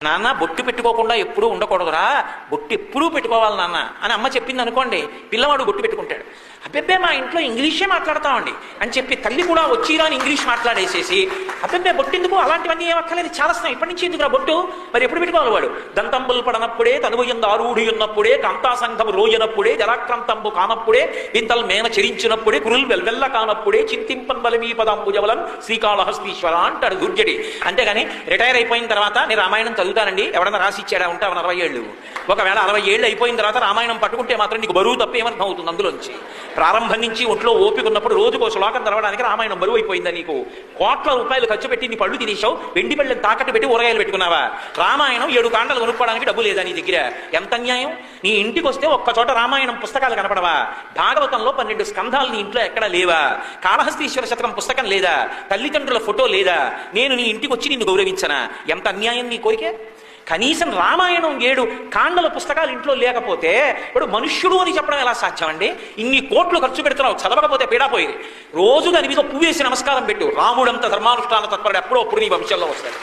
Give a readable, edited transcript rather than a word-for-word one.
నాన్న బొట్టు పెట్టుకోకుండా ఎప్పుడూ ఉండకూడదురా, బొట్టు ఎప్పుడూ పెట్టుకోవాలి నాన్న అని అమ్మ చెప్పింది అనుకోండి, పిల్లవాడు బొట్టు పెట్టుకుంటాడు. అబ్బెబ్బే మా ఇంట్లో ఇంగ్లీషే మాట్లాడతామండి అని చెప్పి తల్లి కూడా వచ్చిరాని ఇంగ్లీష్ మాట్లాడేసేసి అబ్బెబ్బే బొట్టెందుకు, అలాంటివన్నీ ఏమక్కర్లేదు, చాలా స్నేహం, ఇప్పటి నుంచి ఎందుకు బొట్టు, మరి ఎప్పుడు పెట్టుకోవాలి వాడు? దంతంబులు పడనప్పుడే, తనువుయందు ఆరూఢి ఉన్నప్పుడే, కాంతాసంఘము రోజనప్పుడే, జలాక్రాంతంబు కానప్పుడే, వింతల్ మేన చరించినప్పుడే, కురుల్ వెల్వెల్ల కానప్పుడే, చింతింపన్ బలమీ పదాంబుజవలం శ్రీకాళహస్తీశ్వర అంటాడు దుర్జడి. అంతేగాని రిటైర్ అయిపోయిన తర్వాత నేను రామాయణం చదువుతానండి ఎవడన్నా రాసి ఇచ్చాడా ఉంటే అవన 60 ఏళ్ళు, ఒకవేళ 60 ఏళ్ళు అయిపోయిన తర్వాత రామాయణం పట్టుకుంటే మాత్రం నీకు బరువు తప్ప ఏమర్థం అవుతుంది? అందులోంచి ప్రారంభం నుంచి ఒంట్లో ఓపిక ఉన్నప్పుడు రోజుకో శ్లోకం చదవడానికి రామాయణం బరువు అయిపోయిందా నీకు? కోట్ల రూపాయలు ఖర్చు పెట్టి నీ పళ్ళు తినేసావు, వెండి పళ్ళని తాకట్టు పెట్టి ఊరగాయలు పెట్టుకున్నావా? రామాయణం 7 కాండలు కొనుక్కోవడానికి డబ్బు లేదా నీ దగ్గర? ఎంత అన్యాయం! నీ ఇంటికి వస్తే ఒక్క చోట రామాయణం పుస్తకాలు కనపడవా? భాగవతంలో 12 స్కంధాలు నీ ఇంట్లో ఎక్కడా లేవా? కాళహస్తీశ్వర శతకం పుస్తకం లేదా? తల్లిదండ్రుల ఫోటో లేదా? నేను నీ ఇంటికి వచ్చి నిన్ను గౌరవించనా? ఎంత అన్యాయం నీ కోరికే! కనీసం రామాయణం 7 కాండల పుస్తకాలు ఇంట్లో లేకపోతే ఇప్పుడు మనుష్యుడు అని చెప్పడం ఎలా సాధ్యం అండి? ఇన్ని కోట్లు ఖర్చు పెడుతున్నావు, చదవకపోతే పీడాపోయి రోజు దాని మీద పువ్వేసి నమస్కారం పెట్టు. రాముడంత ధర్మానుష్ఠాన తత్పరుడు ఎప్పుడో అప్పుడు నీ భవిష్యత్తులో వస్తాడు.